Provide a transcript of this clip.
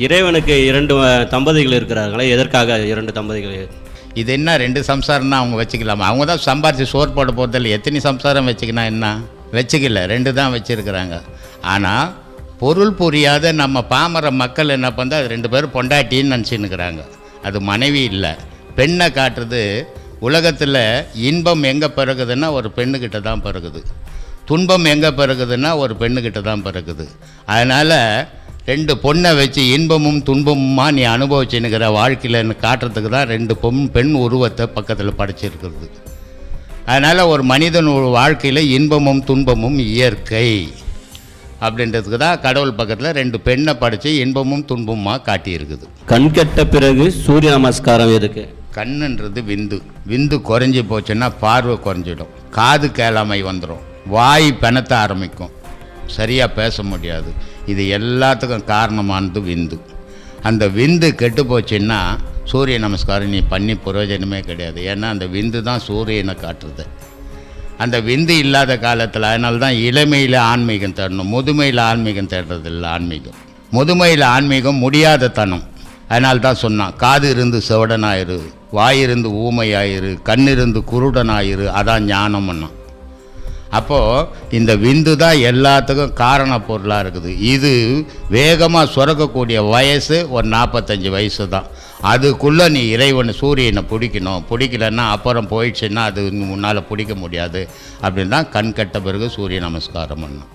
இறைவனுக்கு 2 தம்பதிகள் இருக்கிறார்களே, எதற்காக 2 தம்பதிகள்? இது என்ன 2 சம்சாரம்னா அவங்க வச்சுக்கலாமா? அவங்க தான் சம்பாரித்து சோறு போட போகிறதில்ல. எத்தனை சம்சாரம் வச்சுக்கினா என்ன? வச்சுக்கல, 2 தான் வச்சுருக்கிறாங்க. ஆனால் பொருள் புரியாத நம்ம பாமர மக்கள் என்ன பண்ணா அது 2 பேரும் பொண்டாட்டின்னு நினச்சின்னுக்கிறாங்க. அது மனைவி இல்லை, பெண்ணை காட்டுறது. உலகத்தில் இன்பம் எங்கே பிறகுதுன்னா ஒரு பெண்ணுக்கிட்ட தான் பிறகுது, துன்பம் எங்கே பிறகுதுன்னா ஒரு பெண்ணுக்கிட்ட தான் பிறகுது. அதனால் 2 பொண்ணை வச்சு இன்பமும் துன்பமுமா நீ அனுபவிச்சுன்னுக்கிற வாழ்க்கையில்னு காட்டுறதுக்கு தான் 2 பெண் உருவத்தை பக்கத்தில் படைச்சிருக்கிறது. அதனால் ஒரு மனிதன் வாழ்க்கையில் இன்பமும் துன்பமும் இயற்கை அப்படின்றதுக்கு தான் கடவுள் பக்கத்தில் 2 பெண்ணை படைச்சி இன்பமும் துன்பமுமாக காட்டியிருக்குது. கண் கெட்ட பிறகு சூரிய நமஸ்காரம் எதுக்கு? கண்ணுன்றது விந்து குறைஞ்சி போச்சுன்னா பார்வை குறைஞ்சிடும், காது கேளாமை வந்துடும், வாய் பெணத்த ஆரம்பிக்கும், சரியாக பேச முடியாது. இது எல்லாத்துக்கும் காரணமானது விந்து. அந்த விந்து கெட்டு போச்சுன்னா சூரிய நமஸ்காரம் நீ பண்ணி பிரயோஜனமே கிடையாது. ஏன்னா அந்த விந்து தான் சூரியனை காட்டுறது. அந்த விந்து இல்லாத காலத்தில், அதனால தான் இளமையில் ஆன்மீகம் தேடணும், முதுமையில் ஆன்மீகம் தேடுறதில்லை. முதுமையில் ஆன்மீகம் முடியாத தனம். அதனால தான் சொன்னான், காது இருந்து செவடனாயிரு, வாயிருந்து ஊமையாயிரு, கண்ணிருந்து குருடனாயிரு, அதான் ஞானம்னா. அப்போது இந்த விந்து தான் எல்லாத்துக்கும் காரண பொருளாக இருக்குது. இது வேகமாக சுரக்கக்கூடிய வயசு ஒரு 45 வயசு தான். அதுக்குள்ளே நீ இறைவனை சூரியனை பிடிக்கணும். பிடிக்கலன்னா அப்புறம் போயிடுச்சுன்னா அது முன்னால் பிடிக்க முடியாது. அப்படின்னு தான் கண் கட்ட பிறகு சூரிய நமஸ்காரம் பண்ணணும்.